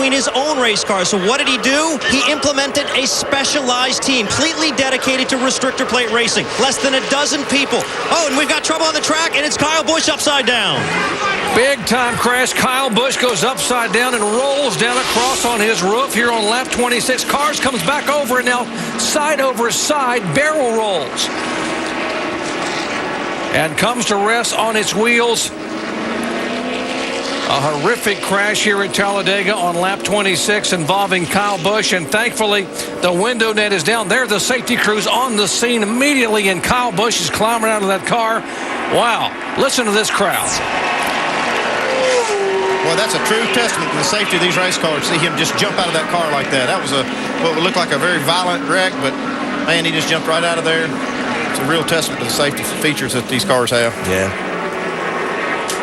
between his own race cars. So what did he do? He implemented a specialized team, completely dedicated to restrictor plate racing. Less than a dozen people. Oh, and we've got trouble on the track, and it's Kyle Busch upside down. Big time crash. Kyle Busch goes upside down and rolls down across on his roof here on lap 26. Cars comes back over, and now side over side barrel rolls. And comes to rest on its wheels. A horrific crash here at Talladega on lap 26 involving Kyle Busch, and thankfully the window net is down. There the safety crews on the scene immediately, and Kyle Busch is climbing out of that car. Wow, listen to this crowd. Well, that's a true testament to the safety of these race cars. See him just jump out of that car like that. That was what would look like a very violent wreck, but man, he just jumped right out of there. It's a real testament to the safety features that these cars have. Yeah.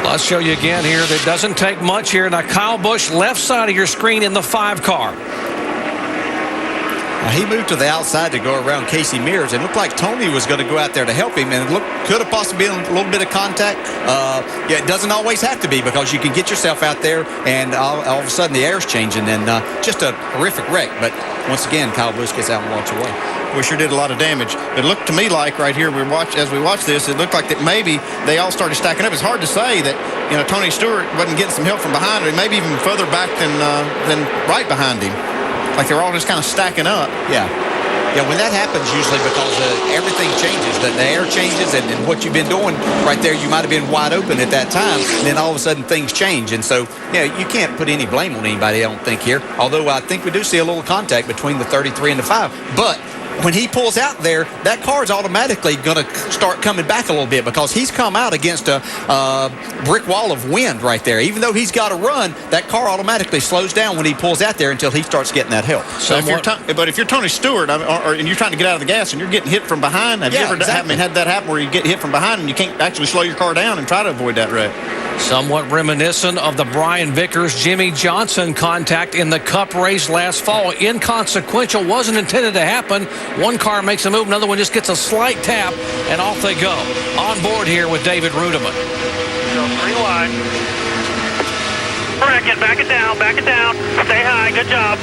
Well, I'll show you again here. That doesn't take much here. Now, Kyle Busch, left side of your screen in the 5 car. Now, he moved to the outside to go around Casey Mears. It looked like Tony was going to go out there to help him, and it could have possibly been a little bit of contact. Yeah, it doesn't always have to be, because you can get yourself out there, and all of a sudden the air's changing, and just a horrific wreck. But once again, Kyle Busch gets out and walks away. We sure did a lot of damage. It looked to me like right here, as we watch this, it looked like that maybe they all started stacking up. It's hard to say that, you know, Tony Stewart wasn't getting some help from behind, or maybe even further back than right behind him. Like they're all just kind of stacking up. Yeah. Yeah, when that happens, usually because everything changes, the air changes, and what you've been doing right there, you might have been wide open at that time, and then all of a sudden things change. And so, yeah, you can't put any blame on anybody, I don't think, here. Although I think we do see a little contact between the 33 and the 5. But when he pulls out there, that car is automatically going to start coming back a little bit, because he's come out against a brick wall of wind right there. Even though he's got to run, that car automatically slows down when he pulls out there until he starts getting that help. So if you're Tony Stewart, and you're trying to get out of the gas and you're getting hit from behind, have you ever had that happen where you get hit from behind and you can't actually slow your car down and try to avoid that wreck? Somewhat reminiscent of the Brian Vickers, Jimmy Johnson contact in the Cup race last fall. Inconsequential, wasn't intended to happen. One car makes a move, another one just gets a slight tap, and off they go. On board here with David Rudiman. Go 3 wide. Bracket, back it down, back it down. Stay high, good job.